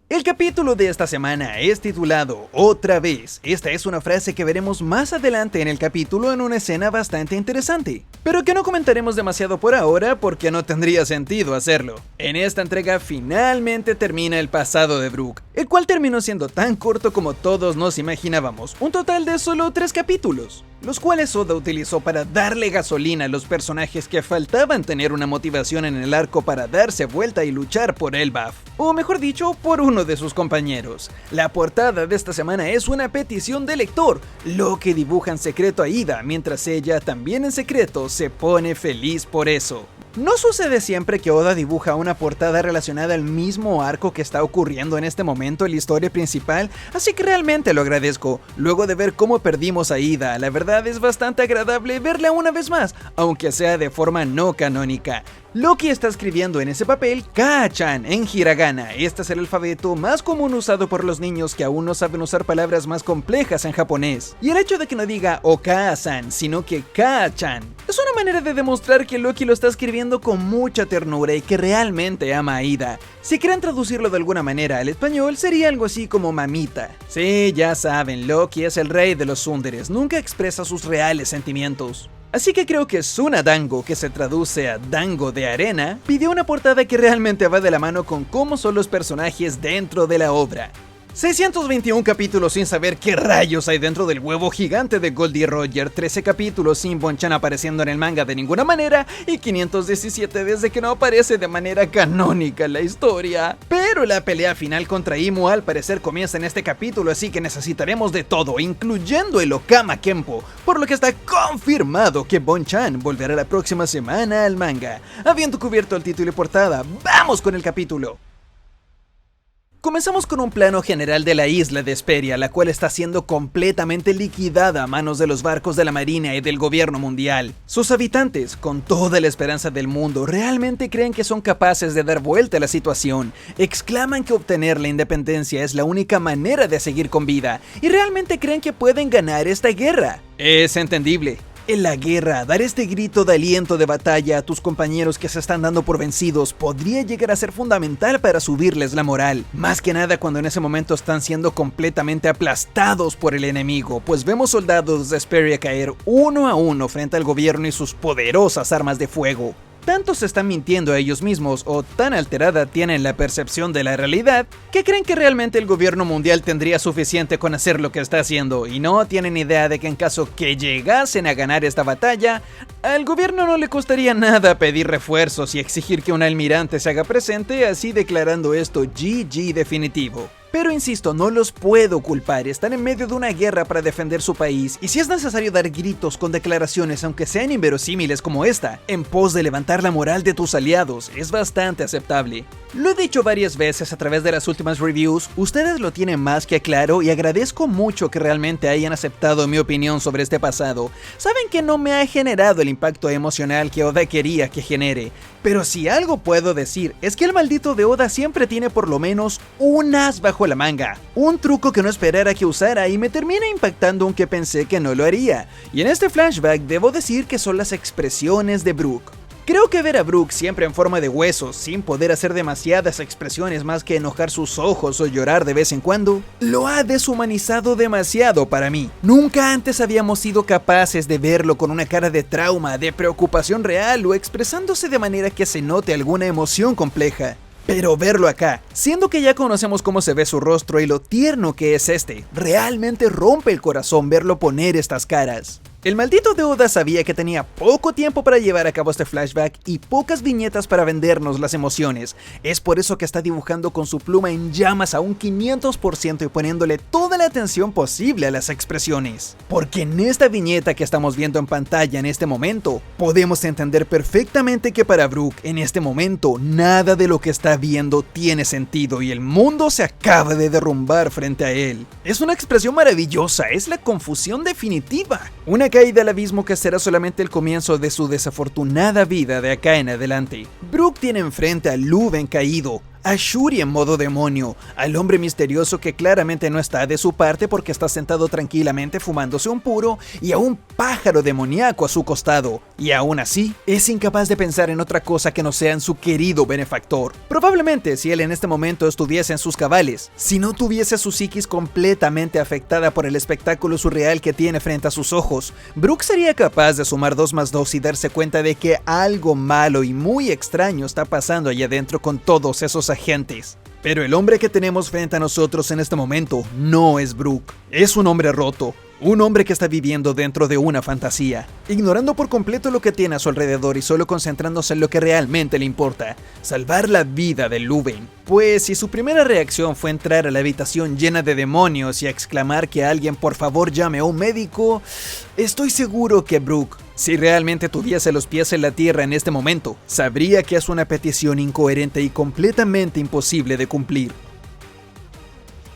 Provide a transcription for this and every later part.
El capítulo de esta semana es titulado Otra vez. Esta es una frase que veremos más adelante en el capítulo en una escena bastante interesante, pero que no comentaremos demasiado por ahora porque no tendría sentido hacerlo. En esta entrega finalmente termina el pasado de Brook, el cual terminó siendo tan corto como todos nos imaginábamos, un total de solo 3 capítulos, los cuales Oda utilizó para darle gasolina a los personajes que faltaban tener una motivación en el arco para darse vuelta y luchar por Elbaf, o mejor dicho, por uno de sus compañeros. La portada de esta semana es una petición del lector, lo que dibuja en secreto a Ida, mientras ella también en secreto se pone feliz por eso. No sucede siempre que Oda dibuja una portada relacionada al mismo arco que está ocurriendo en este momento en la historia principal, así que realmente lo agradezco. Luego de ver cómo perdimos a Ida, la verdad es bastante agradable verla una vez más, aunque sea de forma no canónica. Loki está escribiendo en ese papel Kaa-chan en hiragana. Este es el alfabeto más común usado por los niños que aún no saben usar palabras más complejas en japonés. Y el hecho de que no diga Okaa-san, sino que Kaa-chan, es una manera de demostrar que Loki lo está escribiendo con mucha ternura y que realmente ama a Ida. Si quieren traducirlo de alguna manera al español, sería algo así como mamita. Sí, ya saben, Loki es el rey de los tsunderes, nunca expresa sus reales sentimientos. Así que creo que Suna Dango, que se traduce a Dango de arena, pidió una portada que realmente va de la mano con cómo son los personajes dentro de la obra. 621 capítulos sin saber qué rayos hay dentro del huevo gigante de Goldie Roger, 13 capítulos sin Bonchan apareciendo en el manga de ninguna manera y 517 desde que no aparece de manera canónica en la historia. Pero la pelea final contra Imu al parecer comienza en este capítulo, así que necesitaremos de todo, incluyendo el Okama Kenpo, por lo que está confirmado que Bonchan volverá la próxima semana al manga. Habiendo cubierto el título y portada, ¡vamos con el capítulo! Comenzamos con un plano general de la isla de Hesperia, la cual está siendo completamente liquidada a manos de los barcos de la marina y del gobierno mundial. Sus habitantes, con toda la esperanza del mundo, realmente creen que son capaces de dar vuelta a la situación, exclaman que obtener la independencia es la única manera de seguir con vida, y realmente creen que pueden ganar esta guerra. Es entendible. En la guerra, dar este grito de aliento de batalla a tus compañeros que se están dando por vencidos podría llegar a ser fundamental para subirles la moral, más que nada cuando en ese momento están siendo completamente aplastados por el enemigo, pues vemos soldados de Hesperia caer uno a uno frente al gobierno y sus poderosas armas de fuego. Tanto se están mintiendo a ellos mismos o tan alterada tienen la percepción de la realidad que creen que realmente el gobierno mundial tendría suficiente con hacer lo que está haciendo y no tienen idea de que en caso que llegasen a ganar esta batalla, al gobierno no le costaría nada pedir refuerzos y exigir que un almirante se haga presente, así declarando esto GG definitivo. Pero insisto, no los puedo culpar, están en medio de una guerra para defender su país y si es necesario dar gritos con declaraciones aunque sean inverosímiles como esta, en pos de levantar la moral de tus aliados, es bastante aceptable. Lo he dicho varias veces a través de las últimas reviews, ustedes lo tienen más que claro y agradezco mucho que realmente hayan aceptado mi opinión sobre este pasado. Saben que no me ha generado el impacto emocional que Oda quería que genere, pero si algo puedo decir es que el maldito de Oda siempre tiene por lo menos un as bajo la manga, un truco que no esperara que usara y me termina impactando aunque pensé que no lo haría, y en este flashback debo decir que son las expresiones de Brook. Creo que ver a Brook siempre en forma de huesos, sin poder hacer demasiadas expresiones más que enojar sus ojos o llorar de vez en cuando, lo ha deshumanizado demasiado para mí. Nunca antes habíamos sido capaces de verlo con una cara de trauma, de preocupación real o expresándose de manera que se note alguna emoción compleja. Pero verlo acá, siendo que ya conocemos cómo se ve su rostro y lo tierno que es realmente rompe el corazón verlo poner estas caras. El maldito de Oda sabía que tenía poco tiempo para llevar a cabo este flashback y pocas viñetas para vendernos las emociones. Es por eso que está dibujando con su pluma en llamas a un 500% y poniéndole toda la atención posible a las expresiones. Porque en esta viñeta que estamos viendo en pantalla en este momento, podemos entender perfectamente que para Brook en este momento nada de lo que está viendo tiene sentido y el mundo se acaba de derrumbar frente a él. Es una expresión maravillosa, es la confusión definitiva. Una caída al abismo que será solamente el comienzo de su desafortunada vida de acá en adelante. Brook tiene enfrente a Luven caído, a Shuri en modo demonio, al hombre misterioso que claramente no está de su parte porque está sentado tranquilamente fumándose un puro, y a un pájaro demoníaco a su costado, y aún así es incapaz de pensar en otra cosa que no sea en su querido benefactor. Probablemente si él en este momento estuviese en sus cabales, si no tuviese su psiquis completamente afectada por el espectáculo surreal que tiene frente a sus ojos, Brook sería capaz de sumar 2 más 2 y darse cuenta de que algo malo y muy extraño está pasando allá adentro con todos esos agentes. Pero el hombre que tenemos frente a nosotros en este momento no es Brook, es un hombre roto. Un hombre que está viviendo dentro de una fantasía, ignorando por completo lo que tiene a su alrededor y solo concentrándose en lo que realmente le importa, salvar la vida de Lúben. Pues si su primera reacción fue entrar a la habitación llena de demonios y exclamar que alguien por favor llame a un médico, estoy seguro que Brook, si realmente tuviese los pies en la tierra en este momento, sabría que es una petición incoherente y completamente imposible de cumplir.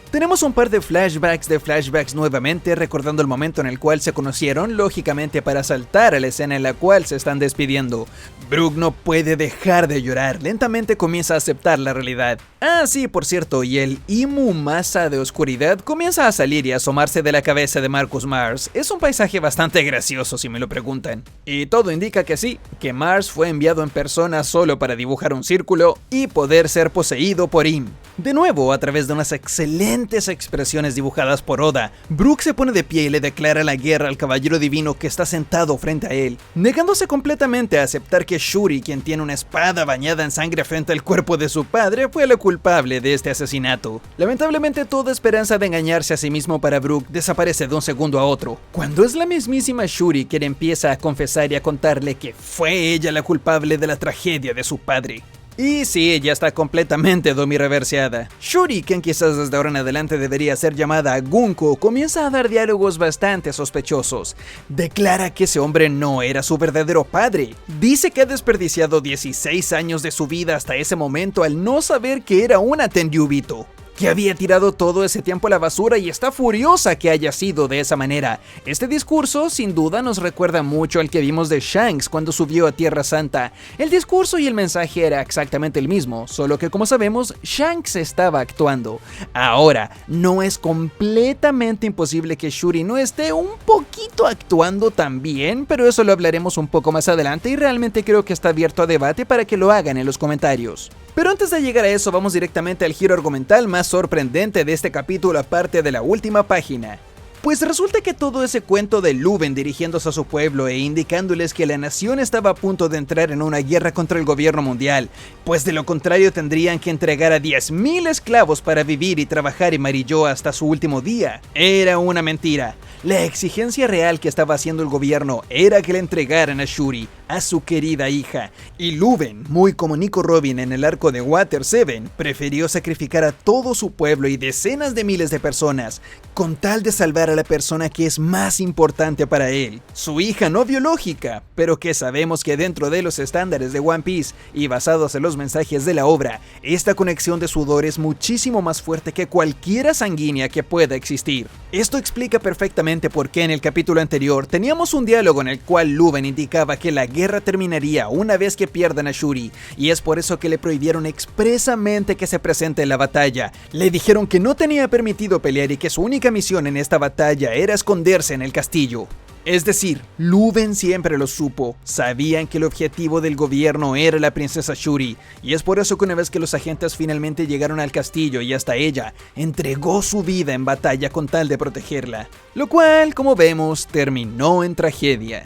Tenemos un par de flashbacks nuevamente, recordando el momento en el cual se conocieron, lógicamente para saltar a la escena en la cual se están despidiendo. Brook no puede dejar de llorar, lentamente comienza a aceptar la realidad. Ah, sí, por cierto, y el Imu masa de oscuridad comienza a salir y a asomarse de la cabeza de Marcus Mars. Es un paisaje bastante gracioso si me lo preguntan. Y todo indica que sí, que Mars fue enviado en persona solo para dibujar un círculo y poder ser poseído por Im. De nuevo, a través de unas excelentes expresiones dibujadas por Oda, Brook se pone de pie y le declara la guerra al caballero divino que está sentado frente a él, negándose completamente a aceptar que Shuri, quien tiene una espada bañada en sangre frente al cuerpo de su padre, fue la culpable de este asesinato. Lamentablemente, toda esperanza de engañarse a sí mismo para Brook desaparece de un segundo a otro, cuando es la mismísima Shuri quien empieza a confesar y a contarle que fue ella la culpable de la tragedia de su padre. Y sí, ella está completamente domi-reverseada. Shuri, quien quizás desde ahora en adelante debería ser llamada Gunko, comienza a dar diálogos bastante sospechosos. Declara que ese hombre no era su verdadero padre. Dice que ha desperdiciado 16 años de su vida hasta ese momento al no saber que era una Tenryubito, que había tirado todo ese tiempo a la basura y está furiosa que haya sido de esa manera. Este discurso sin duda nos recuerda mucho al que vimos de Shanks cuando subió a Tierra Santa. El discurso y el mensaje era exactamente el mismo, solo que como sabemos, Shanks estaba actuando. Ahora, no es completamente imposible que Shuri no esté un poquito actuando también, pero eso lo hablaremos un poco más adelante y realmente creo que está abierto a debate para que lo hagan en los comentarios. Pero antes de llegar a eso, vamos directamente al giro argumental más sorprendente de este capítulo aparte de la última página. Pues resulta que todo ese cuento de Lúben dirigiéndose a su pueblo e indicándoles que la nación estaba a punto de entrar en una guerra contra el gobierno mundial, pues de lo contrario tendrían que entregar a 10.000 esclavos para vivir y trabajar en Marillo hasta su último día, era una mentira. La exigencia real que estaba haciendo el gobierno era que le entregaran a Shuri, a su querida hija, y Lúben, muy como Nico Robin en el arco de Water 7, prefirió sacrificar a todo su pueblo y decenas de miles de personas, con tal de salvar a la persona que es más importante para él, su hija no biológica, pero que sabemos que dentro de los estándares de One Piece y basados en los mensajes de la obra, esta conexión de sudor es muchísimo más fuerte que cualquiera sanguínea que pueda existir. Esto explica perfectamente por qué en el capítulo anterior teníamos un diálogo en el cual Lúben indicaba que la guerra terminaría una vez que pierdan a Shuri, y es por eso que le prohibieron expresamente que se presente en la batalla. Le dijeron que no tenía permitido pelear y que su única misión en esta batalla era esconderse en el castillo. Es decir, Lúben siempre lo supo, sabían que el objetivo del gobierno era la princesa Shuri, y es por eso que una vez que los agentes finalmente llegaron al castillo y hasta ella, entregó su vida en batalla con tal de protegerla, lo cual, como vemos, terminó en tragedia.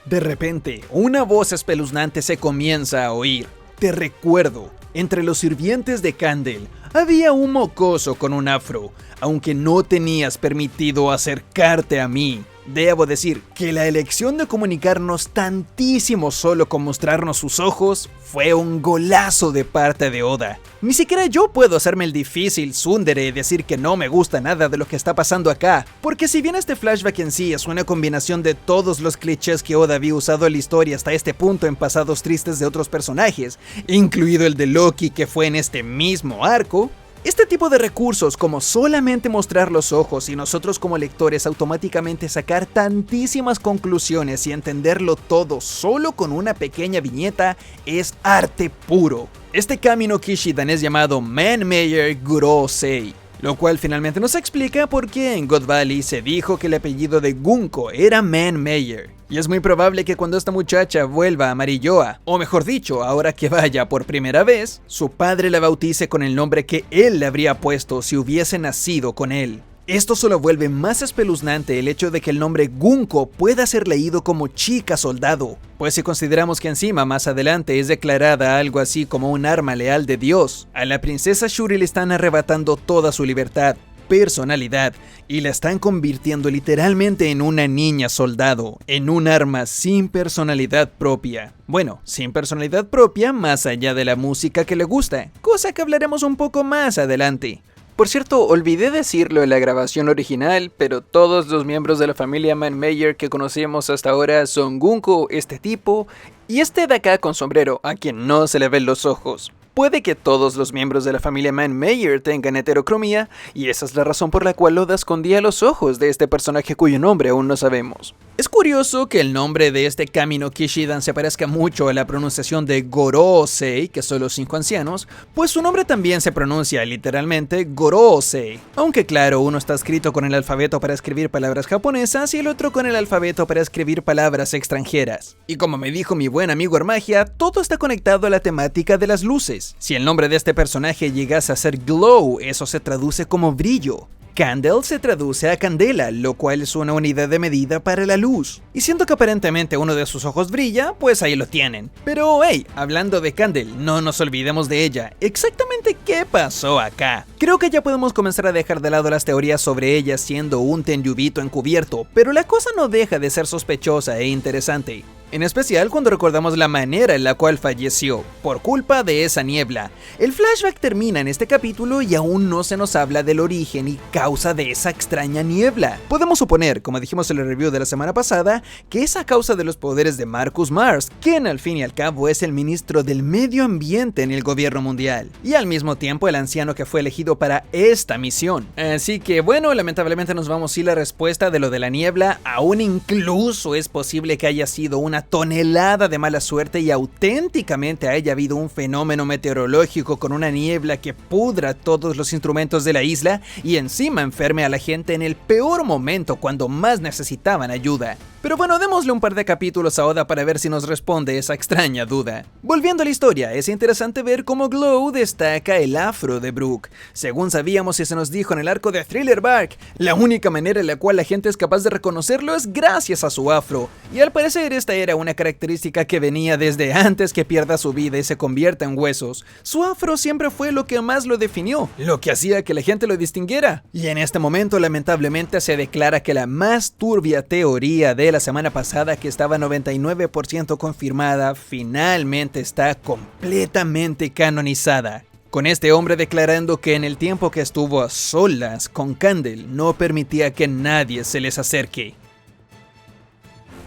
De repente, una voz espeluznante se comienza a oír. Te recuerdo, entre los sirvientes de Candle había un mocoso con un afro, aunque no tenías permitido acercarte a mí. Debo decir que la elección de comunicarnos tantísimo solo con mostrarnos sus ojos fue un golazo de parte de Oda. Ni siquiera yo puedo hacerme el difícil tsundere y decir que no me gusta nada de lo que está pasando acá, porque si bien este flashback en sí es una combinación de todos los clichés que Oda había usado en la historia hasta este punto en pasados tristes de otros personajes, incluido el de Loki que fue en este mismo arco, Este tipo de recursos, como solamente mostrar los ojos y nosotros como lectores automáticamente sacar tantísimas conclusiones y entenderlo todo solo con una pequeña viñeta, es arte puro. Este kami no Kishidan es llamado Man-Meyer Gurōsei, lo cual finalmente nos explica por qué en God Valley se dijo que el apellido de Gunko era Man-Meyer. Y es muy probable que cuando esta muchacha vuelva a Marilloa, o mejor dicho, ahora que vaya por primera vez, su padre la bautice con el nombre que él le habría puesto si hubiese nacido con él. Esto solo vuelve más espeluznante el hecho de que el nombre Gunko pueda ser leído como chica soldado, pues si consideramos que encima más adelante es declarada algo así como un arma leal de Dios, a la princesa Shuri le están arrebatando toda su libertad, personalidad, y la están convirtiendo literalmente en una niña soldado, en un arma sin personalidad propia. Bueno, sin personalidad propia más allá de la música que le gusta, cosa que hablaremos un poco más adelante. Por cierto, olvidé decirlo en la grabación original, pero todos los miembros de la familia Man-Meyer que conocemos hasta ahora son Gunko, este tipo, y este de acá con sombrero, a quien no se le ven los ojos. Puede que todos los miembros de la familia Man-Meyer tengan heterocromía, y esa es la razón por la cual Oda escondía los ojos de este personaje cuyo nombre aún no sabemos. Es curioso que el nombre de este kami no Kishidan se parezca mucho a la pronunciación de Gorōsei, que son los 5 ancianos, pues su nombre también se pronuncia literalmente Gorōsei. Aunque claro, uno está escrito con el alfabeto para escribir palabras japonesas y el otro con el alfabeto para escribir palabras extranjeras. Y como me dijo mi buen amigo Armagia, todo está conectado a la temática de las luces. Si el nombre de este personaje llegase a ser Glow, eso se traduce como brillo. Candle se traduce a candela, lo cual es una unidad de medida para la luz. Y siendo que aparentemente uno de sus ojos brilla, pues ahí lo tienen. Pero hey, hablando de Candle, no nos olvidemos de ella. ¿Exactamente qué pasó acá? Creo que ya podemos comenzar a dejar de lado las teorías sobre ella siendo un Tenryubito encubierto, pero la cosa no deja de ser sospechosa e interesante. En especial cuando recordamos la manera en la cual falleció, por culpa de esa niebla. El flashback termina en este capítulo y aún no se nos habla del origen y causa de esa extraña niebla. Podemos suponer, como dijimos en el review de la semana pasada, que es a causa de los poderes de Marcus Mars, quien al fin y al cabo es el ministro del medio ambiente en el gobierno mundial, y al mismo tiempo el anciano que fue elegido para esta misión. Así que bueno, lamentablemente nos vamos sin la respuesta de lo de la niebla, aún incluso es posible que haya sido una tonelada de mala suerte y auténticamente haya habido un fenómeno meteorológico con una niebla que pudra todos los instrumentos de la isla y encima enferme a la gente en el peor momento cuando más necesitaban ayuda. Pero bueno, démosle un par de capítulos a Oda para ver si nos responde esa extraña duda. Volviendo a la historia, es interesante ver cómo Glow destaca el afro de Brook. Según sabíamos y se nos dijo en el arco de Thriller Bark, la única manera en la cual la gente es capaz de reconocerlo es gracias a su afro. Y al parecer esta era una característica que venía desde antes que pierda su vida y se convierta en huesos. Su afro siempre fue lo que más lo definió, lo que hacía que la gente lo distinguiera. Y en este momento lamentablemente se declara que la más turbia teoría de la semana pasada, que estaba 99% confirmada, finalmente está completamente canonizada. Con este hombre declarando que en el tiempo que estuvo a solas con Candle no permitía que nadie se les acerque.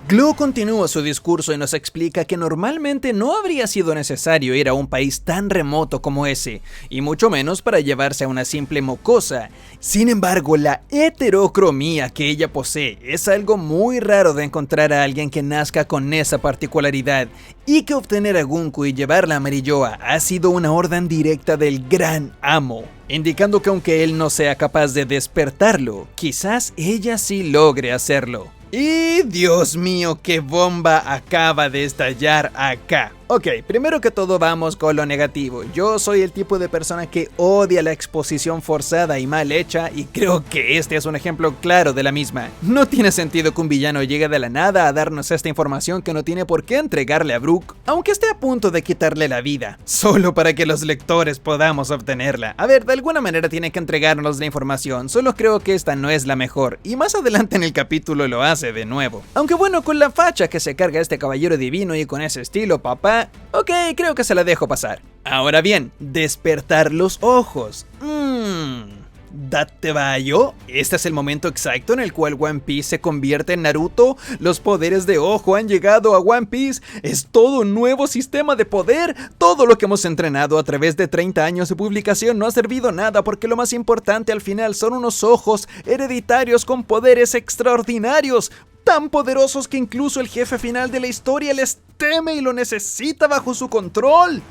Glow continúa su discurso y nos explica que normalmente no habría sido necesario ir a un país tan remoto como ese, y mucho menos para llevarse a una simple mocosa. Sin embargo, la heterocromía que ella posee es algo muy raro de encontrar a alguien que nazca con esa particularidad, y que obtener a Gunko y llevarla a Marilloa ha sido una orden directa del Gran Amo, indicando que aunque él no sea capaz de despertarlo, quizás ella sí logre hacerlo. Y Dios mío, qué bomba acaba de estallar acá. Ok, primero que todo vamos con lo negativo. Yo soy el tipo de persona que odia la exposición forzada y mal hecha, y creo que este es un ejemplo claro de la misma. No tiene sentido que un villano llegue de la nada a darnos esta información que no tiene por qué entregarle a Brook, aunque esté a punto de quitarle la vida, solo para que los lectores podamos obtenerla. A ver, de alguna manera tiene que entregarnos la información, solo creo que esta no es la mejor, y más adelante en el capítulo lo hace de nuevo. Aunque bueno, con la facha que se carga este caballero divino y con ese estilo, papá, ok, creo que se la dejo pasar. Ahora bien, despertar los ojos. ¿Datebayo? Este es el momento exacto en el cual One Piece se convierte en Naruto. Los poderes de ojo han llegado a One Piece. Es todo un nuevo sistema de poder. Todo lo que hemos entrenado a través de 30 años de publicación no ha servido nada, porque lo más importante al final son unos ojos hereditarios con poderes extraordinarios, tan poderosos que incluso el jefe final de la historia les teme y lo necesita bajo su control.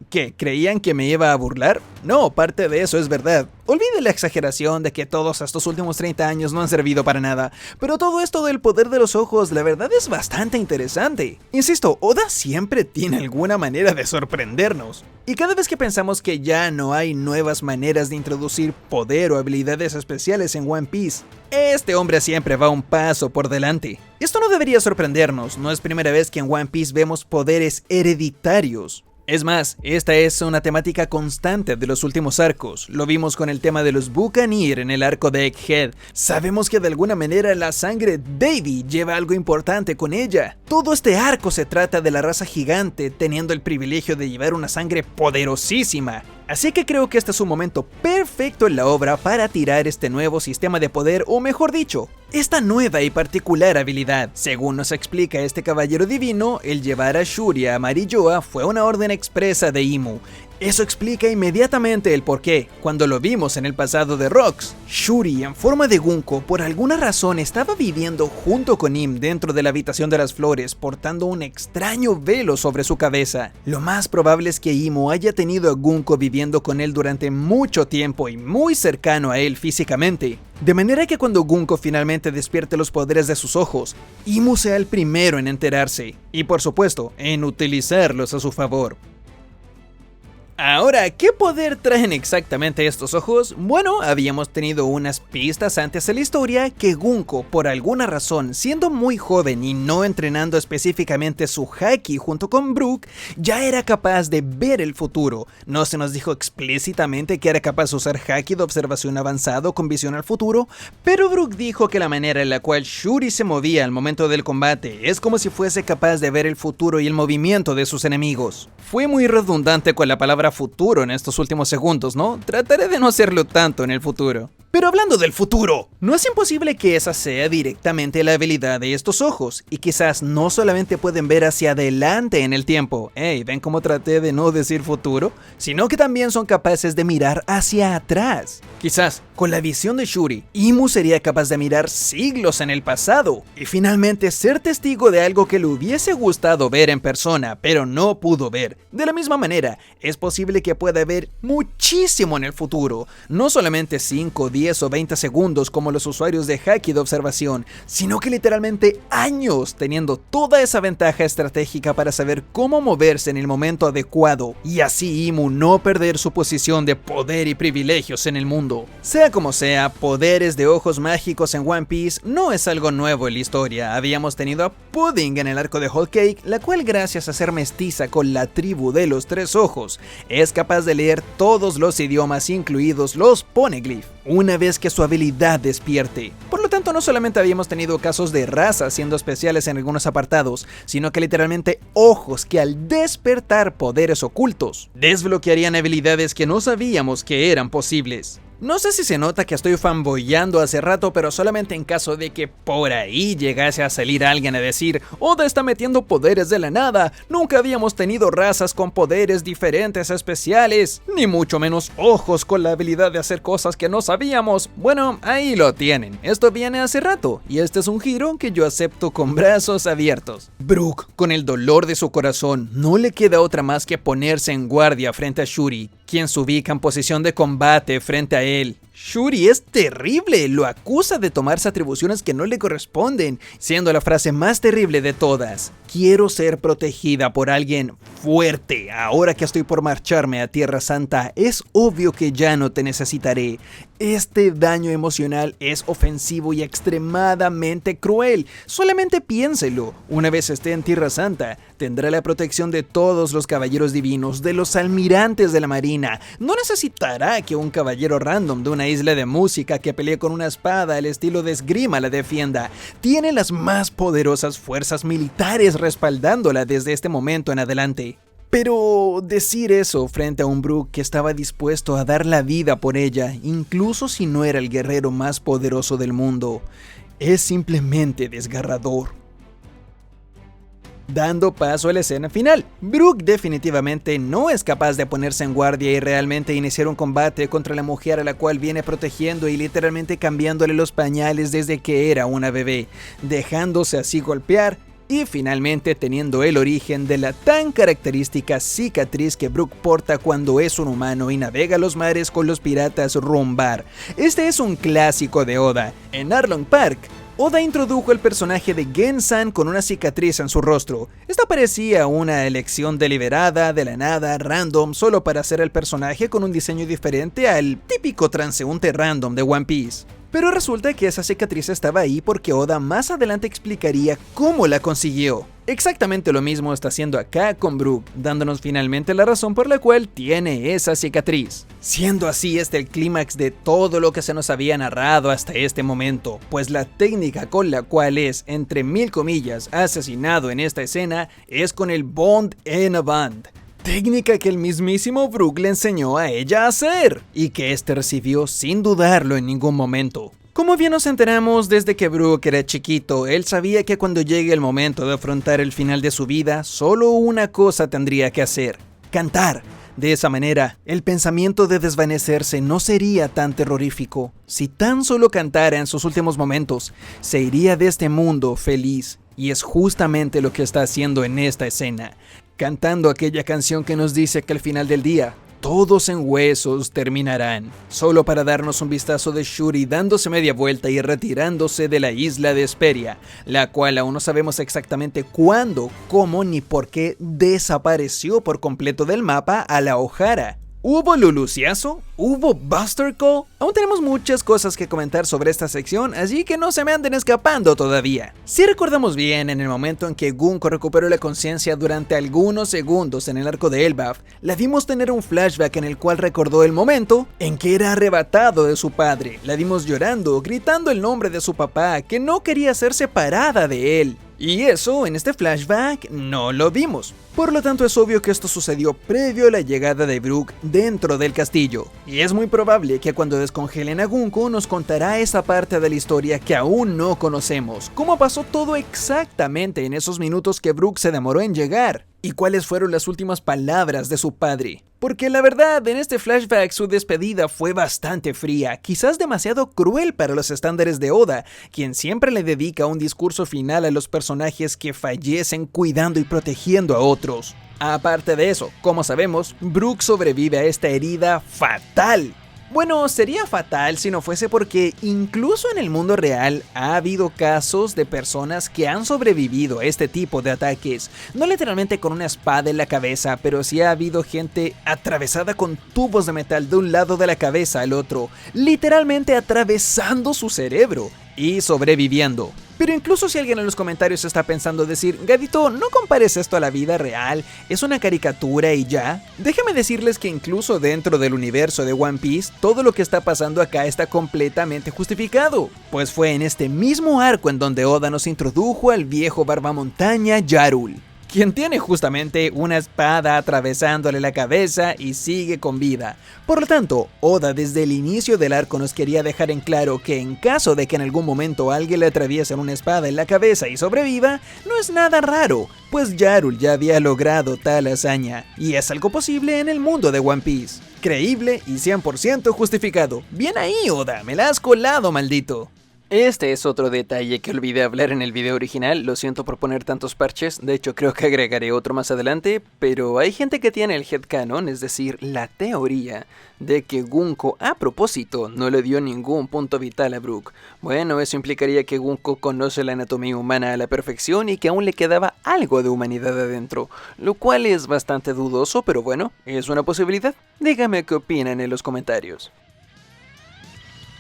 ¿Qué? ¿Creían que me iba a burlar? No, parte de eso es verdad. Olvide la exageración de que todos estos últimos 30 años no han servido para nada, pero todo esto del poder de los ojos, la verdad es bastante interesante. Insisto, Oda siempre tiene alguna manera de sorprendernos. Y cada vez que pensamos que ya no hay nuevas maneras de introducir poder o habilidades especiales en One Piece, este hombre siempre va un paso por delante. Esto no debería sorprendernos, no es primera vez que en One Piece vemos poderes hereditarios. Es más, esta es una temática constante de los últimos arcos. Lo vimos con el tema de los Buccaneer en el arco de Egghead. Sabemos que de alguna manera la sangre Davy lleva algo importante con ella. Todo este arco se trata de la raza gigante teniendo el privilegio de llevar una sangre poderosísima. Así que creo que este es un momento perfecto en la obra para tirar este nuevo sistema de poder, o mejor dicho, esta nueva y particular habilidad. Según nos explica este caballero divino, el llevar a Shuri a Marilloa fue una orden expresa de Imu. Eso explica inmediatamente el porqué. Cuando lo vimos en el pasado de Rocks, Shuri en forma de Gunko por alguna razón estaba viviendo junto con Im dentro de la habitación de las flores, portando un extraño velo sobre su cabeza. Lo más probable es que Imu haya tenido a Gunko viviendo con él durante mucho tiempo y muy cercano a él físicamente. De manera que cuando Gunko finalmente despierte los poderes de sus ojos, Imu sea el primero en enterarse, y por supuesto, en utilizarlos a su favor. Ahora, ¿qué poder traen exactamente estos ojos? Bueno, habíamos tenido unas pistas antes en la historia que Gunko, por alguna razón, siendo muy joven y no entrenando específicamente su haki junto con Brook, ya era capaz de ver el futuro. No se nos dijo explícitamente que era capaz de usar haki de observación avanzado con visión al futuro, pero Brook dijo que la manera en la cual Shuri se movía al momento del combate es como si fuese capaz de ver el futuro y el movimiento de sus enemigos. Fue muy redundante con la palabra futuro en estos últimos segundos, ¿no? Trataré de no hacerlo tanto en el futuro. Pero hablando del futuro, no es imposible que esa sea directamente la habilidad de estos ojos, y quizás no solamente pueden ver hacia adelante en el tiempo, ¿ven cómo traté de no decir futuro? Sino que también son capaces de mirar hacia atrás. Quizás, con la visión de Shuri, Imu sería capaz de mirar siglos en el pasado, y finalmente ser testigo de algo que le hubiese gustado ver en persona, pero no pudo ver. De la misma manera, es posible que pueda ver muchísimo en el futuro, no solamente 5, 10 o 20 segundos como los usuarios de haki de observación, sino que literalmente años, teniendo toda esa ventaja estratégica para saber cómo moverse en el momento adecuado, y así Imu no perder su posición de poder y privilegios en el mundo. Sea como sea, poderes de ojos mágicos en One Piece no es algo nuevo en la historia. Habíamos tenido a Pudding en el arco de Whole Cake, la cual, gracias a ser mestiza con la tribu de los tres ojos, es capaz de leer todos los idiomas, incluidos los poneglyph, una vez que su habilidad despierte. Por lo tanto, no solamente habíamos tenido casos de razas siendo especiales en algunos apartados, sino que literalmente ojos que al despertar poderes ocultos, desbloquearían habilidades que no sabíamos que eran posibles. No sé si se nota que estoy fanboyando hace rato, pero solamente en caso de que por ahí llegase a salir alguien a decir: Oda está metiendo poderes de la nada, nunca habíamos tenido razas con poderes diferentes especiales, ni mucho menos ojos con la habilidad de hacer cosas que no sabíamos. Bueno, ahí lo tienen, esto viene hace rato, y este es un giro que yo acepto con brazos abiertos. Brook, con el dolor de su corazón, no le queda otra más que ponerse en guardia frente a Shuri, quien se ubica en posición de combate frente a él. Shuri es terrible, lo acusa de tomarse atribuciones que no le corresponden, siendo la frase más terrible de todas: quiero ser protegida por alguien fuerte. Ahora que estoy por marcharme a Tierra Santa, es obvio que ya no te necesitaré. Este daño emocional es ofensivo y extremadamente cruel. Solamente piénselo, una vez esté en Tierra Santa, tendrá la protección de todos los caballeros divinos, de los almirantes de la marina. No necesitará que un caballero random de una isla de música que pelee con una espada al estilo de esgrima la defienda. Tiene las más poderosas fuerzas militares respaldándola desde este momento en adelante. Pero decir eso frente a un Brook que estaba dispuesto a dar la vida por ella, incluso si no era el guerrero más poderoso del mundo, es simplemente desgarrador. Dando paso a la escena final, Brook definitivamente no es capaz de ponerse en guardia y realmente iniciar un combate contra la mujer a la cual viene protegiendo y literalmente cambiándole los pañales desde que era una bebé, dejándose así golpear y finalmente teniendo el origen de la tan característica cicatriz que Brook porta cuando es un humano y navega los mares con los piratas Rumbar. Este es un clásico de Oda. En Arlong Park, Oda introdujo el personaje de Gen-san con una cicatriz en su rostro. Esta parecía una elección deliberada, de la nada, random, solo para hacer el personaje con un diseño diferente al típico transeúnte random de One Piece. Pero resulta que esa cicatriz estaba ahí porque Oda más adelante explicaría cómo la consiguió. Exactamente lo mismo está haciendo acá con Brook, dándonos finalmente la razón por la cual tiene esa cicatriz. Siendo así el clímax de todo lo que se nos había narrado hasta este momento, pues la técnica con la cual es, entre mil comillas, asesinado en esta escena es con el Bond en a Band. Técnica que el mismísimo Brook le enseñó a ella a hacer, y que recibió sin dudarlo en ningún momento. Como bien nos enteramos desde que Brook era chiquito, él sabía que cuando llegue el momento de afrontar el final de su vida, solo una cosa tendría que hacer: cantar. De esa manera, el pensamiento de desvanecerse no sería tan terrorífico. Si tan solo cantara en sus últimos momentos, se iría de este mundo feliz. Y es justamente lo que está haciendo en esta escena, cantando aquella canción que nos dice que al final del día, todos en huesos terminarán, solo para darnos un vistazo de Shuri dándose media vuelta y retirándose de la isla de Esperia, la cual aún no sabemos exactamente cuándo, cómo ni por qué desapareció por completo del mapa a la Ohara. ¿Hubo Luluciazo? ¿Hubo Buster Call? Aún tenemos muchas cosas que comentar sobre esta sección, así que no se me anden escapando todavía. Si recordamos bien, en el momento en que Gunko recuperó la conciencia durante algunos segundos en el arco de Elbaf, la vimos tener un flashback en el cual recordó el momento en que era arrebatado de su padre. La vimos llorando, gritando el nombre de su papá, que no quería ser separada de él. Y eso, en este flashback, no lo vimos. Por lo tanto, es obvio que esto sucedió previo a la llegada de Brook dentro del castillo. Y es muy probable que cuando descongelen a Gunko nos contará esa parte de la historia que aún no conocemos. Cómo pasó todo exactamente en esos minutos que Brook se demoró en llegar. Y cuáles fueron las últimas palabras de su padre. Porque la verdad, en este flashback su despedida fue bastante fría, quizás demasiado cruel para los estándares de Oda, quien siempre le dedica un discurso final a los personajes que fallecen cuidando y protegiendo a otros. Aparte de eso, como sabemos, Brook sobrevive a esta herida fatal. Bueno, sería fatal si no fuese porque incluso en el mundo real ha habido casos de personas que han sobrevivido a este tipo de ataques. No literalmente con una espada en la cabeza, pero sí ha habido gente atravesada con tubos de metal de un lado de la cabeza al otro, literalmente atravesando su cerebro y sobreviviendo. Pero incluso si alguien en los comentarios está pensando decir, Gadito, no compares esto a la vida real, es una caricatura y ya, déjame decirles que incluso dentro del universo de One Piece, todo lo que está pasando acá está completamente justificado, pues fue en este mismo arco en donde Oda nos introdujo al viejo barbamontaña Yarul, quien tiene justamente una espada atravesándole la cabeza y sigue con vida. Por lo tanto, Oda desde el inicio del arco nos quería dejar en claro que en caso de que en algún momento alguien le atraviese una espada en la cabeza y sobreviva, no es nada raro, pues Yarul ya había logrado tal hazaña, y es algo posible en el mundo de One Piece. Creíble y 100% justificado. Bien ahí, Oda, me la has colado, maldito. Este es otro detalle que olvidé hablar en el video original, lo siento por poner tantos parches, de hecho creo que agregaré otro más adelante, pero hay gente que tiene el headcanon, es decir, la teoría de que Gunko a propósito no le dio ningún punto vital a Brook. Bueno, eso implicaría que Gunko conoce la anatomía humana a la perfección y que aún le quedaba algo de humanidad adentro, lo cual es bastante dudoso, pero bueno, es una posibilidad. Dígame qué opinan en los comentarios.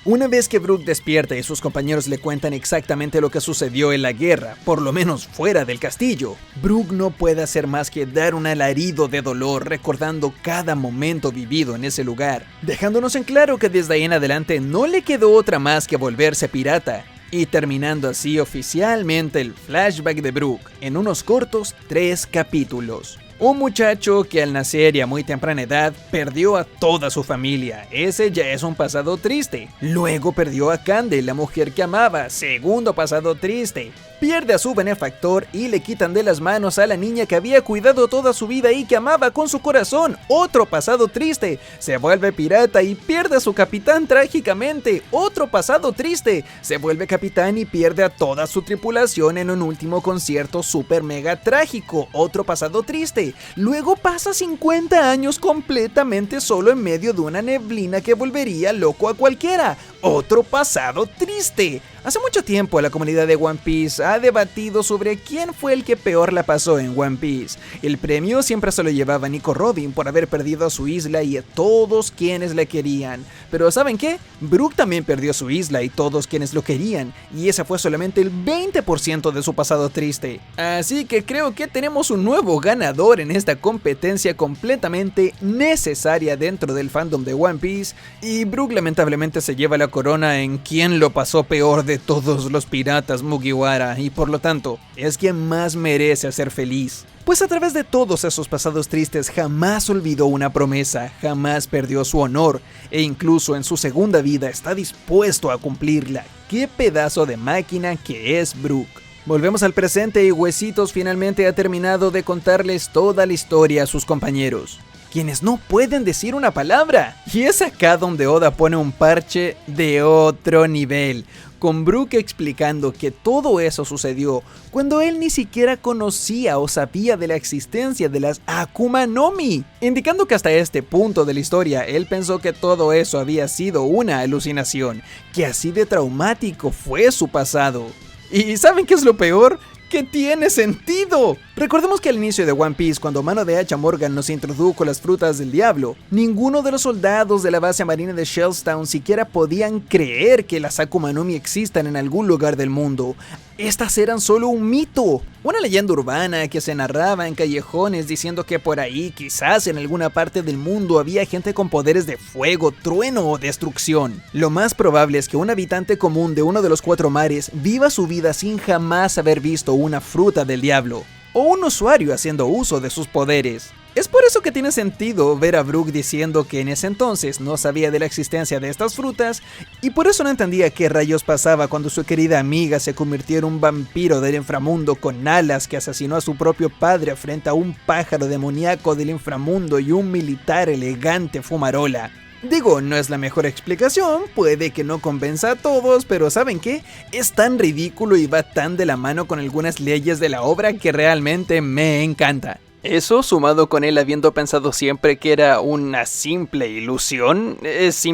Una vez que Brook despierta y sus compañeros le cuentan exactamente lo que sucedió en la guerra, por lo menos fuera del castillo, Brook no puede hacer más que dar un alarido de dolor recordando cada momento vivido en ese lugar, dejándonos en claro que desde ahí en adelante no le quedó otra más que volverse pirata, y terminando así oficialmente el flashback de Brook en unos cortos 3 capítulos. Un muchacho que al nacer y a muy temprana edad perdió a toda su familia. Ese ya es un pasado triste. Luego perdió a Candy, la mujer que amaba. Segundo pasado triste. Pierde a su benefactor y le quitan de las manos a la niña que había cuidado toda su vida y que amaba con su corazón. Otro pasado triste. Se vuelve pirata y pierde a su capitán trágicamente. Otro pasado triste. Se vuelve capitán y pierde a toda su tripulación en un último concierto super mega trágico. Otro pasado triste. Luego pasa 50 años completamente solo en medio de una neblina que volvería loco a cualquiera. Otro pasado triste. Hace mucho tiempo la comunidad de One Piece ha debatido sobre quién fue el que peor la pasó en One Piece. El premio siempre se lo llevaba Nico Robin por haber perdido a su isla y a todos quienes le querían. Pero ¿saben qué? Brook también perdió su isla y todos quienes lo querían, y ese fue solamente el 20% de su pasado triste. Así que creo que tenemos un nuevo ganador en esta competencia completamente necesaria dentro del fandom de One Piece, y Brook lamentablemente se lleva la corona en quien lo pasó peor de todos los piratas Mugiwara, y por lo tanto es quien más merece ser feliz. Pues a través de todos esos pasados tristes jamás olvidó una promesa, jamás perdió su honor, e incluso en su segunda vida está dispuesto a cumplirla. ¡Qué pedazo de máquina que es Brook! Volvemos al presente y Huesitos finalmente ha terminado de contarles toda la historia a sus compañeros, quienes no pueden decir una palabra. Y es acá donde Oda pone un parche de otro nivel, con Brook explicando que todo eso sucedió cuando él ni siquiera conocía o sabía de la existencia de las Akuma no Mi, indicando que hasta este punto de la historia él pensó que todo eso había sido una alucinación, que así de traumático fue su pasado. ¿Y saben qué es lo peor? ¡Que tiene sentido! Recordemos que al inicio de One Piece, cuando Mano de Hacha Morgan nos introdujo las frutas del diablo, ninguno de los soldados de la base marina de Shellstown siquiera podían creer que las Akuma no Mi existan en algún lugar del mundo. Estas eran solo un mito, una leyenda urbana que se narraba en callejones diciendo que por ahí, quizás en alguna parte del mundo, había gente con poderes de fuego, trueno o destrucción. Lo más probable es que un habitante común de uno de los 4 mares viva su vida sin jamás haber visto una fruta del diablo, o un usuario haciendo uso de sus poderes. Es por eso que tiene sentido ver a Brook diciendo que en ese entonces no sabía de la existencia de estas frutas, y por eso no entendía qué rayos pasaba cuando su querida amiga se convirtió en un vampiro del inframundo con alas que asesinó a su propio padre frente a un pájaro demoníaco del inframundo y un militar elegante fumarola. Digo, no es la mejor explicación, puede que no convenza a todos, pero ¿saben qué? Es tan ridículo y va tan de la mano con algunas leyes de la obra que realmente me encanta. Eso, sumado con él habiendo pensado siempre que era una simple ilusión, es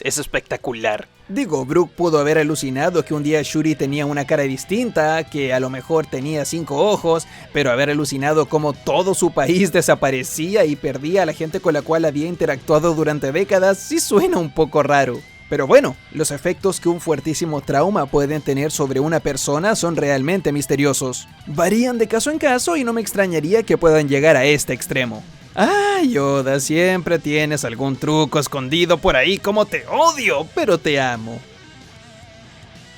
espectacular. Digo, Brook pudo haber alucinado que un día Shuri tenía una cara distinta, que a lo mejor tenía 5 ojos, pero haber alucinado como todo su país desaparecía y perdía a la gente con la cual había interactuado durante décadas sí suena un poco raro. Pero bueno, los efectos que un fuertísimo trauma pueden tener sobre una persona son realmente misteriosos. Varían de caso en caso y no me extrañaría que puedan llegar a este extremo. ¡Ay, Oda! Siempre tienes algún truco escondido por ahí, como te odio, pero te amo.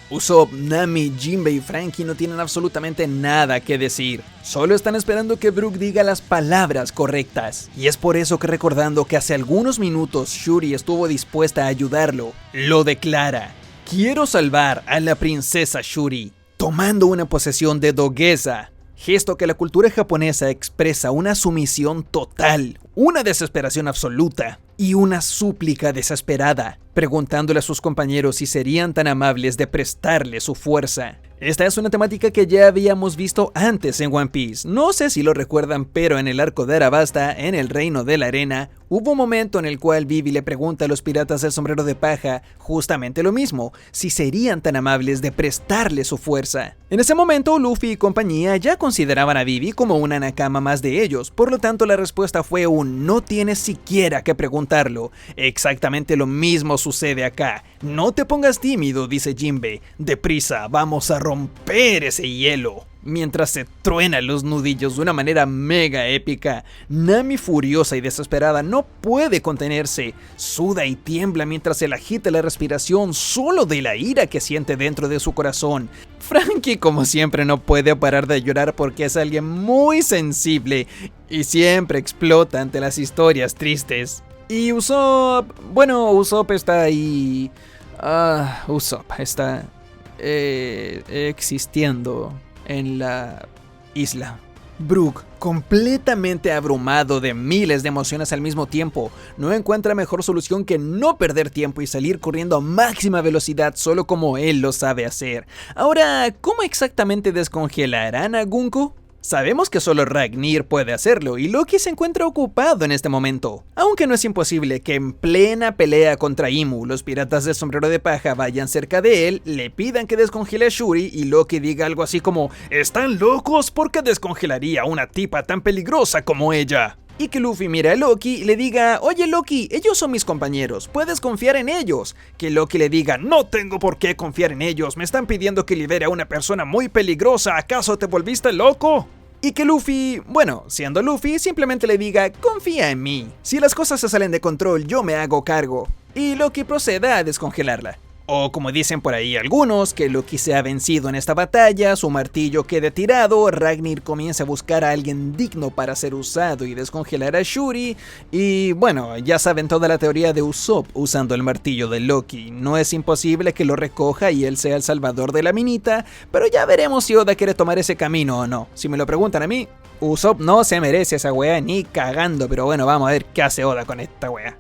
Usopp, Nami, Jinbei y Franky no tienen absolutamente nada que decir. Solo están esperando que Brook diga las palabras correctas. Y es por eso que, recordando que hace algunos minutos Shuri estuvo dispuesta a ayudarlo, lo declara: quiero salvar a la princesa Shuri, tomando una posesión de Dogeza. Gesto que la cultura japonesa expresa una sumisión total, una desesperación absoluta y una súplica desesperada, preguntándole a sus compañeros si serían tan amables de prestarle su fuerza. Esta es una temática que ya habíamos visto antes en One Piece. No sé si lo recuerdan, pero en el arco de Arabasta, en el Reino de la Arena, hubo un momento en el cual Vivi le pregunta a los piratas del sombrero de paja justamente lo mismo, si serían tan amables de prestarle su fuerza. En ese momento, Luffy y compañía ya consideraban a Vivi como una nakama más de ellos, por lo tanto la respuesta fue un no tienes siquiera que preguntarlo. Exactamente lo mismo sucede acá. No te pongas tímido, dice Jinbe. Deprisa, vamos a romper ese hielo. Mientras se truenan los nudillos de una manera mega épica, Nami, furiosa y desesperada, no puede contenerse. Suda y tiembla mientras se le agita la respiración solo de la ira que siente dentro de su corazón. Franky, como siempre, no puede parar de llorar porque es alguien muy sensible y siempre explota ante las historias tristes. Y Usopp está ahí. Usopp está existiendo en la isla. Brook, completamente abrumado de miles de emociones al mismo tiempo, no encuentra mejor solución que no perder tiempo y salir corriendo a máxima velocidad solo como él lo sabe hacer. Ahora, ¿cómo exactamente descongelarán a Gunko? Sabemos que solo Ragnir puede hacerlo y Loki se encuentra ocupado en este momento. Aunque no es imposible que en plena pelea contra Imu, los piratas del sombrero de paja vayan cerca de él, le pidan que descongele a Shuri y Loki diga algo así como ¿están locos? ¿Por qué descongelaría a una tipa tan peligrosa como ella? Y que Luffy mire a Loki y le diga, oye Loki, ellos son mis compañeros, puedes confiar en ellos. Que Loki le diga, no tengo por qué confiar en ellos, me están pidiendo que libere a una persona muy peligrosa, ¿acaso te volviste loco? Y que Luffy, bueno, siendo Luffy, simplemente le diga, confía en mí, si las cosas se salen de control yo me hago cargo. Y Loki proceda a descongelarla. O como dicen por ahí algunos, que Loki se ha vencido en esta batalla, su martillo quede tirado, Ragnir comienza a buscar a alguien digno para ser usado y descongelar a Shuri, y bueno, ya saben toda la teoría de Usopp usando el martillo de Loki. No es imposible que lo recoja y él sea el salvador de la minita, pero ya veremos si Oda quiere tomar ese camino o no. Si me lo preguntan a mí, Usopp no se merece esa wea ni cagando, pero bueno, vamos a ver qué hace Oda con esta wea.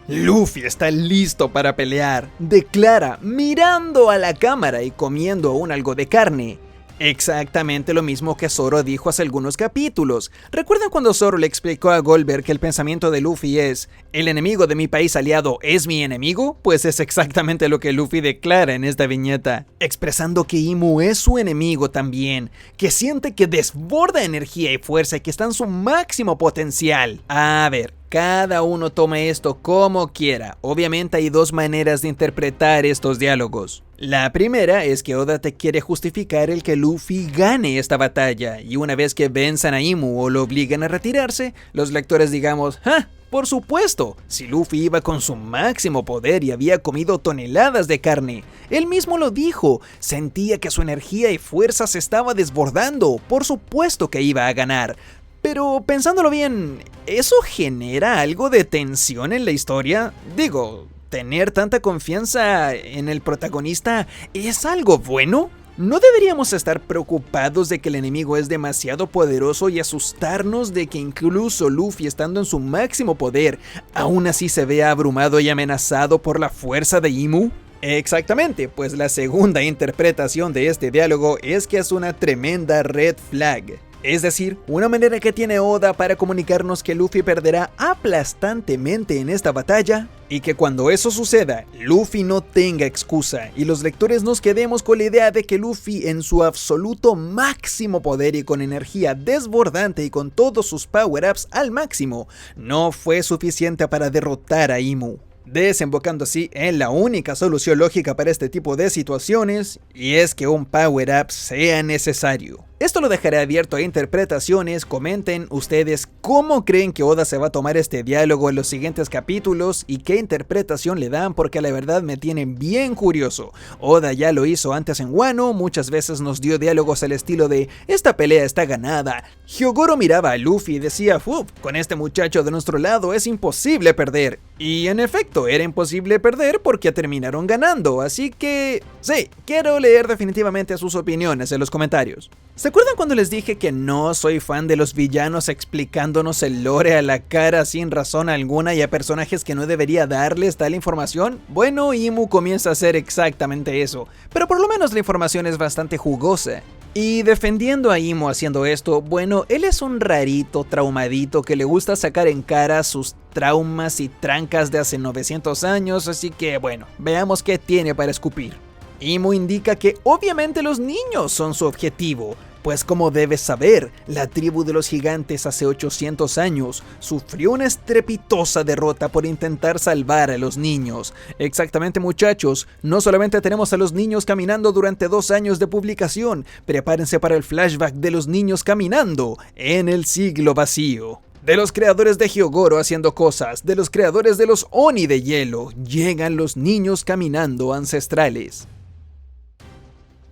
Luffy está listo para pelear, declara, mirando a la cámara y comiendo aún algo de carne. Exactamente lo mismo que Zoro dijo hace algunos capítulos. ¿Recuerdan cuando Zoro le explicó a Goldberg que el pensamiento de Luffy es ¿el enemigo de mi país aliado es mi enemigo? Pues es exactamente lo que Luffy declara en esta viñeta, expresando que Imu es su enemigo también, que siente que desborda energía y fuerza y que está en su máximo potencial. A ver, cada uno tome esto como quiera. Obviamente hay dos maneras de interpretar estos diálogos. La primera es que Oda te quiere justificar el que Luffy gane esta batalla, y una vez que venzan a Imu o lo obliguen a retirarse, los lectores digamos, ¡ja! Por supuesto, si Luffy iba con su máximo poder y había comido toneladas de carne. Él mismo lo dijo, sentía que su energía y fuerza se estaba desbordando, por supuesto que iba a ganar. Pero pensándolo bien, ¿eso genera algo de tensión en la historia? Digo, ¿tener tanta confianza en el protagonista es algo bueno? ¿No deberíamos estar preocupados de que el enemigo es demasiado poderoso y asustarnos de que incluso Luffy, estando en su máximo poder, aún así se vea abrumado y amenazado por la fuerza de Imu? Exactamente, pues la segunda interpretación de este diálogo es que es una tremenda red flag. Es decir, una manera que tiene Oda para comunicarnos que Luffy perderá aplastantemente en esta batalla y que cuando eso suceda, Luffy no tenga excusa y los lectores nos quedemos con la idea de que Luffy en su absoluto máximo poder y con energía desbordante y con todos sus power-ups al máximo, no fue suficiente para derrotar a Imu, desembocando así en la única solución lógica para este tipo de situaciones, y es que un power-up sea necesario. Esto lo dejaré abierto a interpretaciones. Comenten ustedes cómo creen que Oda se va a tomar este diálogo en los siguientes capítulos y qué interpretación le dan, porque la verdad me tienen bien curioso. Oda ya lo hizo antes en Wano, muchas veces nos dio diálogos al estilo de esta pelea está ganada. Hyogoro miraba a Luffy y decía, con este muchacho de nuestro lado es imposible perder. Y en efecto, era imposible perder porque terminaron ganando, así que sí, quiero leer definitivamente sus opiniones en los comentarios. ¿Se acuerdan cuando les dije que no soy fan de los villanos explicándonos el lore a la cara sin razón alguna y a personajes que no debería darles tal información? Bueno, Imu comienza a hacer exactamente eso, pero por lo menos la información es bastante jugosa. Y defendiendo a Imu haciendo esto, bueno, él es un rarito traumadito que le gusta sacar en cara sus traumas y trancas de hace 900 años, así que bueno, veamos qué tiene para escupir. Imu indica que obviamente los niños son su objetivo, Pues como debes saber, la tribu de los gigantes hace 800 años sufrió una estrepitosa derrota por intentar salvar a los niños. Exactamente, muchachos, no solamente tenemos a los niños caminando durante 2 años de publicación, prepárense para el flashback de los niños caminando en el siglo vacío. De los creadores de Hyogoro haciendo cosas, de los creadores de los Oni de hielo, llegan los niños caminando ancestrales.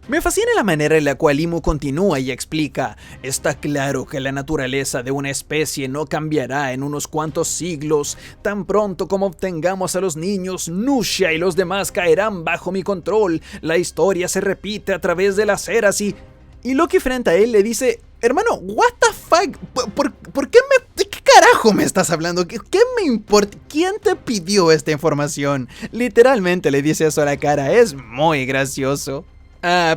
Me fascina la manera en la cual Imu continúa y explica: está claro que la naturaleza de una especie no cambiará en unos cuantos siglos. Tan pronto como obtengamos a los niños, Nusha y los demás caerán bajo mi control. La historia se repite a través de las eras y Loki frente a él le dice: hermano, what the fuck, ¿por qué ¿de qué carajo me estás hablando? ¿Qué me importa? ¿Quién te pidió esta información? Literalmente le dice eso a la cara, es muy gracioso.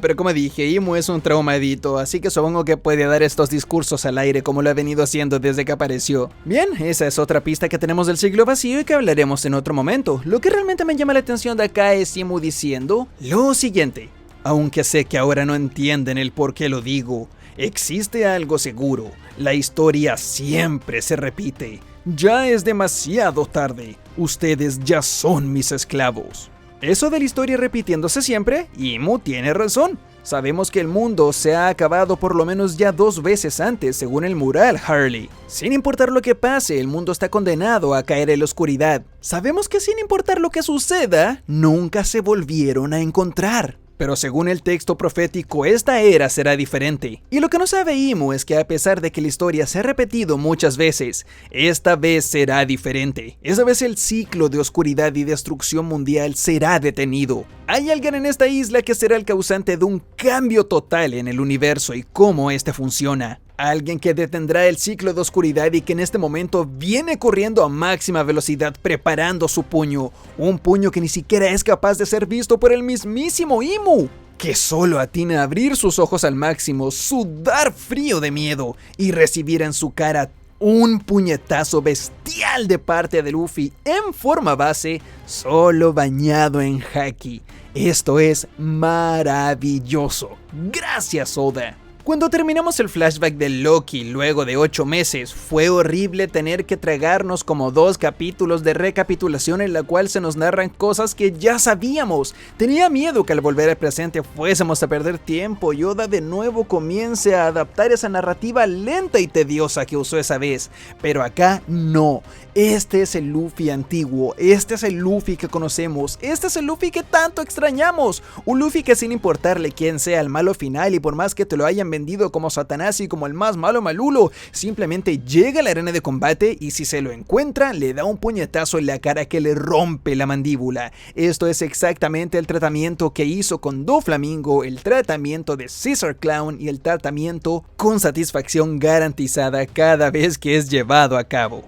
Pero como dije, Imu es un traumadito, así que supongo que puede dar estos discursos al aire como lo ha venido haciendo desde que apareció. Bien, esa es otra pista que tenemos del siglo vacío y que hablaremos en otro momento. Lo que realmente me llama la atención de acá es Imu diciendo lo siguiente: aunque sé que ahora no entienden el por qué lo digo, existe algo seguro, la historia siempre se repite. Ya es demasiado tarde, ustedes ya son mis esclavos. Eso de la historia repitiéndose siempre, Imu tiene razón. Sabemos que el mundo se ha acabado por lo menos ya 2 veces antes, según el mural Harley. Sin importar lo que pase, el mundo está condenado a caer en la oscuridad. Sabemos que sin importar lo que suceda, nunca se volvieron a encontrar. Pero según el texto profético, esta era será diferente. Y lo que no sabe Imu es que a pesar de que la historia se ha repetido muchas veces, esta vez será diferente. Esta vez el ciclo de oscuridad y destrucción mundial será detenido. Hay alguien en esta isla que será el causante de un cambio total en el universo y cómo este funciona. Alguien que detendrá el ciclo de oscuridad y que en este momento viene corriendo a máxima velocidad preparando su puño. Un puño que ni siquiera es capaz de ser visto por el mismísimo Imu, que solo atina a abrir sus ojos al máximo, sudar frío de miedo y recibir en su cara un puñetazo bestial de parte de Luffy en forma base, solo bañado en haki. Esto es maravilloso. Gracias, Oda. Cuando terminamos el flashback de Loki luego de 8 meses, fue horrible tener que tragarnos como 2 capítulos de recapitulación en la cual se nos narran cosas que ya sabíamos. Tenía miedo que al volver al presente fuésemos a perder tiempo y Oda de nuevo comience a adaptar esa narrativa lenta y tediosa que usó esa vez. Pero acá no. Este es el Luffy antiguo, este es el Luffy que conocemos, este es el Luffy que tanto extrañamos. Un Luffy que sin importarle quién sea el malo final y por más que te lo hayan vendido como Satanás y como el más malo malulo, simplemente llega a la arena de combate y si se lo encuentra le da un puñetazo en la cara que le rompe la mandíbula. Esto es exactamente el tratamiento que hizo con Doflamingo, el tratamiento de Caesar Clown y el tratamiento con satisfacción garantizada cada vez que es llevado a cabo.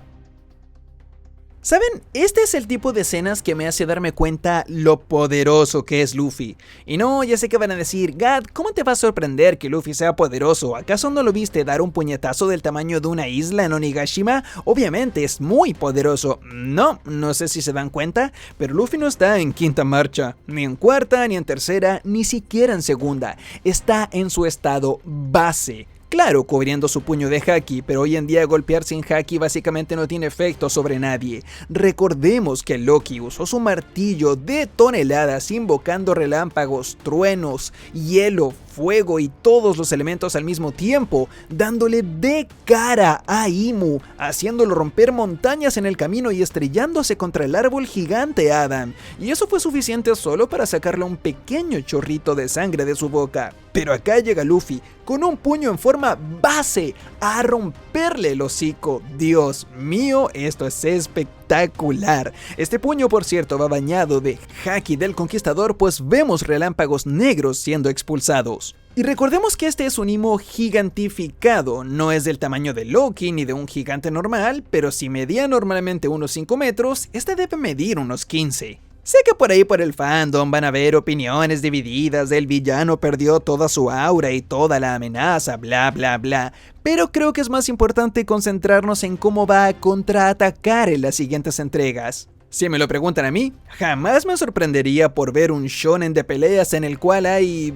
¿Saben? Este es el tipo de escenas que me hace darme cuenta lo poderoso que es Luffy. Y no, ya sé que van a decir, Gad, ¿cómo te va a sorprender que Luffy sea poderoso? ¿Acaso no lo viste dar un puñetazo del tamaño de una isla en Onigashima? Obviamente es muy poderoso. No sé si se dan cuenta, pero Luffy no está en quinta marcha, ni en cuarta, ni en tercera, ni siquiera en segunda. Está en su estado base. Claro, cubriendo su puño de haki, pero hoy en día golpear sin haki básicamente no tiene efecto sobre nadie. Recordemos que Loki usó su martillo de toneladas invocando relámpagos, truenos, hielo, fuego y todos los elementos al mismo tiempo, dándole de cara a Imu, haciéndolo romper montañas en el camino y estrellándose contra el árbol gigante Adam. Y eso fue suficiente solo para sacarle un pequeño chorrito de sangre de su boca. Pero acá llega Luffy, con un puño en forma base, a romperle el hocico. Dios mío, esto es espectacular. Este puño, por cierto, va bañado de haki del conquistador, pues vemos relámpagos negros siendo expulsados. Y recordemos que este es un Imu gigantificado, no es del tamaño de Loki ni de un gigante normal, pero si medía normalmente unos 5 metros, este debe medir unos 15. Sé que por ahí por el fandom van a haber opiniones divididas del villano perdió toda su aura y toda la amenaza, bla bla bla, pero creo que es más importante concentrarnos en cómo va a contraatacar en las siguientes entregas. Si me lo preguntan a mí, jamás me sorprendería por ver un shonen de peleas en el cual hay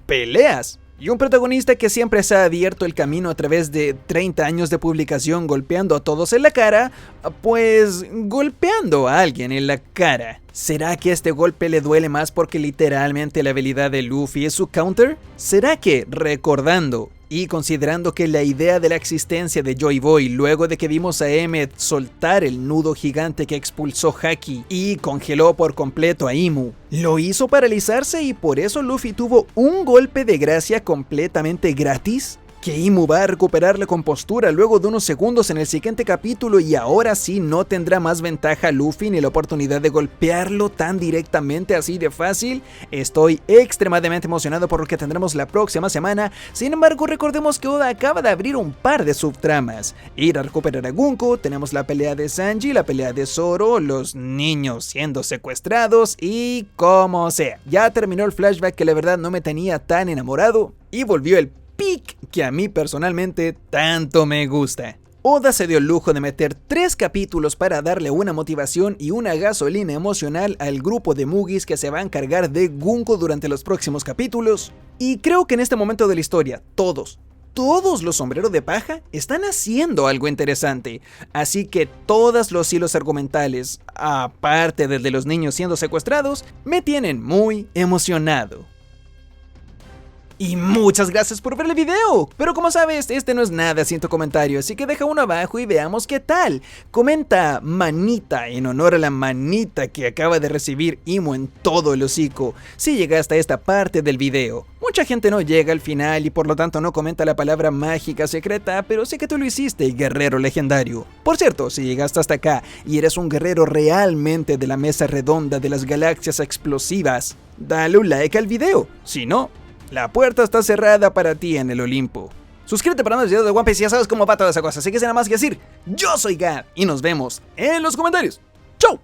peleas. Y un protagonista que siempre se ha abierto el camino a través de 30 años de publicación golpeando a todos en la cara, pues golpeando a alguien en la cara. ¿Será que este golpe le duele más porque literalmente la habilidad de Luffy es su counter? ¿Será que, recordando y considerando que la idea de la existencia de Joy Boy luego de que vimos a Emmet soltar el nudo gigante que expulsó Haki y congeló por completo a Imu, lo hizo paralizarse y por eso Luffy tuvo un golpe de gracia completamente gratis? ¿Que Imu va a recuperar la compostura luego de unos segundos en el siguiente capítulo y ahora sí no tendrá más ventaja Luffy ni la oportunidad de golpearlo tan directamente así de fácil? Estoy extremadamente emocionado por lo que tendremos la próxima semana. Sin embargo, recordemos que Oda acaba de abrir un par de subtramas. Ir a recuperar a Gunko, tenemos la pelea de Sanji, la pelea de Zoro, los niños siendo secuestrados y como sea. Ya terminó el flashback que la verdad no me tenía tan enamorado y volvió el que a mí personalmente tanto me gusta. Oda se dio el lujo de meter 3 capítulos para darle una motivación y una gasolina emocional al grupo de Mugis que se va a encargar de Gunko durante los próximos capítulos. Y creo que en este momento de la historia, todos los sombreros de paja están haciendo algo interesante. Así que todos los hilos argumentales, aparte del de los niños siendo secuestrados, me tienen muy emocionado. Y muchas gracias por ver el video, pero como sabes, este no es nada sin tu comentario, así que deja uno abajo y veamos qué tal. Comenta manita en honor a la manita que acaba de recibir Imu en todo el hocico, si llegaste a esta parte del video. Mucha gente no llega al final y por lo tanto no comenta la palabra mágica secreta, pero sé que tú lo hiciste, guerrero legendario. Por cierto, si llegaste hasta acá y eres un guerrero realmente de la mesa redonda de las galaxias explosivas, dale un like al video, si no, la puerta está cerrada para ti en el Olimpo. Suscríbete para más videos de One Piece y ya sabes cómo va toda esa cosa. Así que sin nada más que decir, yo soy Gad y nos vemos en los comentarios. ¡Chau!